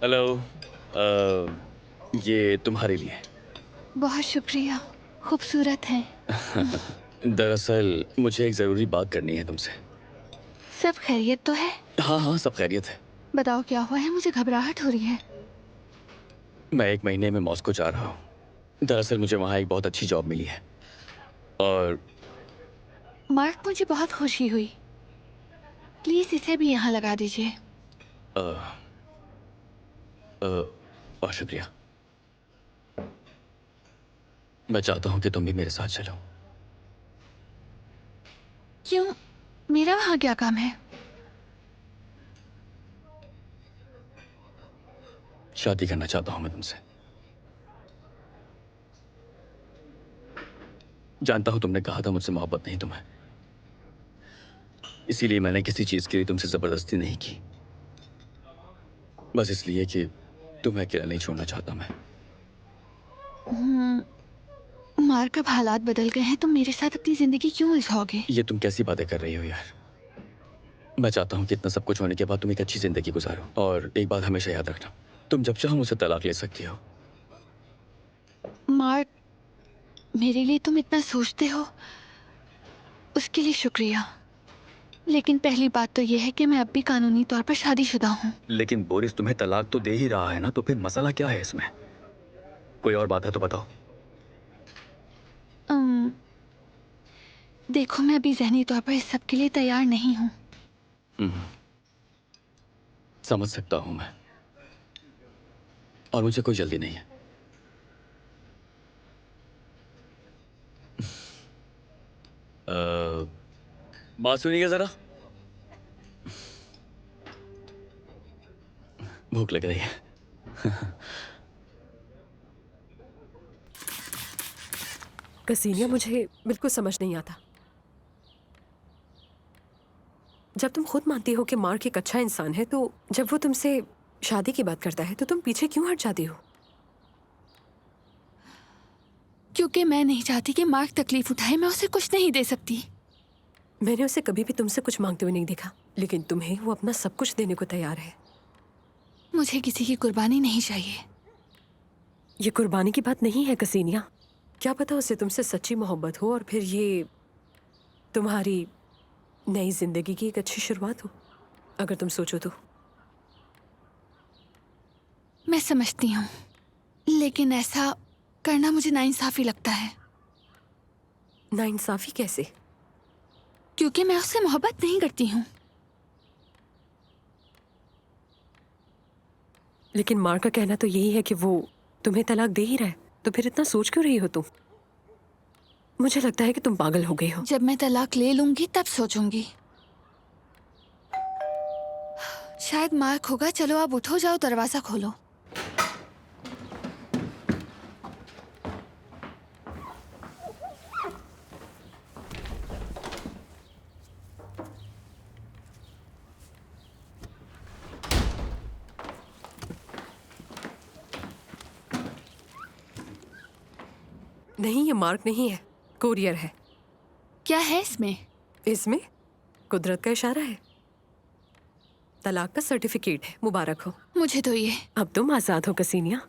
Hello. ये तुम्हारे लिए। बहुत शुक्रिया, खूबसूरत हैं। दरअसल मुझे एक ज़रूरी बात करनी है तुमसे। सब खैरियत तो है? हाँ, हाँ, सब खैरियत है। बताओ क्या हुआ है, मुझे घबराहट हो रही है। मैं 1 महीने में मॉस्को जा रहा हूँ। दरअसल मुझे वहाँ एक बहुत अच्छी जॉब मिली है और मार्क, मुझे बहुत खुशी हुई। प्लीज इसे भी यहाँ लगा दीजिए। अ, अ, बहुत शुक्रिया। मैं चाहता हूँ कि तुम भी मेरे साथ चलो। क्यों? मेरा वहाँ क्या काम है? शादी करना चाहता हूँ मैं तुमसे। जानता हूँ तुमने कहा था मुझसे मोहब्बत नहीं तुम्हें। इसीलिए मैंने किसी चीज़ के लिए तुमसे ज़बरदस्ती नहीं की। बस इसलिए कि तुम्हें अकेला नहीं छोड़ना चाहता मैं। मार्क, अब हालात बदल गए हैं, तुम मेरे साथ अपनी जिंदगी क्यों उलझाओगे? ये तुम कैसी बातें कर रही हो यार? मैं चाहता हूँ कि इतना सब कुछ होने के बाद तुम एक अच्छी जिंदगी गुजारो। और एक बात हमेशा याद रखना, तुम जब चाहो मुझसे तलाक ले सकती हो। मार्क, मेरे लिए तुम इतना सोचते हो, उसके लिए शुक्रिया। लेकिन पहली बात तो यह है कि मैं अब भी कानूनी तौर पर शादीशुदा हूँ। लेकिन बोरिस तुम्हें तलाक तो दे ही रहा है ना, तो फिर मसला क्या है इसमें? कोई और बात है तो बताओ। अम, देखो, मैं अभी ज़हनी तौर पर इस सब के लिए तैयार नहीं हूँ। हम्म, समझ सकता हूँ मैं। और मुझे कोई जल्दी नहीं है। बात सुनिएगा जरा। भूख लग रही है। कसीनिया, मुझे बिल्कुल समझ नहीं आता। जब तुम खुद मानती हो कि मार्क एक अच्छा इंसान है, तो जब वो तुमसे शादी की बात करता है तो तुम पीछे क्यों हट जाती हो? क्योंकि मैं नहीं चाहती कि मार्क तकलीफ उठाए। मैं उसे कुछ नहीं दे सकती। मैंने उसे कभी भी तुमसे कुछ मांगते हुए नहीं देखा, लेकिन तुम्हें वो अपना सब कुछ देने को तैयार है। मुझे किसी की कुर्बानी नहीं चाहिए। ये कुर्बानी की बात नहीं है कसीनिया। क्या पता उसे तुमसे सच्ची मोहब्बत हो और फिर ये तुम्हारी नई जिंदगी की एक अच्छी शुरुआत हो, अगर तुम सोचो तो। मैं समझती हूँ, लेकिन ऐसा करना मुझे नाइंसाफी लगता है। नाइंसाफी कैसे? क्योंकि मैं उससे मोहब्बत नहीं करती हूँ। लेकिन मार्क का कहना तो यही है कि वो तुम्हें तलाक दे ही रहा है, तो फिर इतना सोच क्यों रही हो तुम? मुझे लगता है कि तुम पागल हो गई हो। जब मैं तलाक ले लूंगी तब सोचूंगी। शायद मार्क होगा। चलो आप उठो, जाओ दरवाजा खोलो। नहीं, ये मार्क नहीं है, कोरियर है। क्या है इसमें? इसमें कुदरत का इशारा है। तलाक का सर्टिफिकेट है। मुबारक हो। मुझे तो ये अब तुम आजाद हो कसीनिया।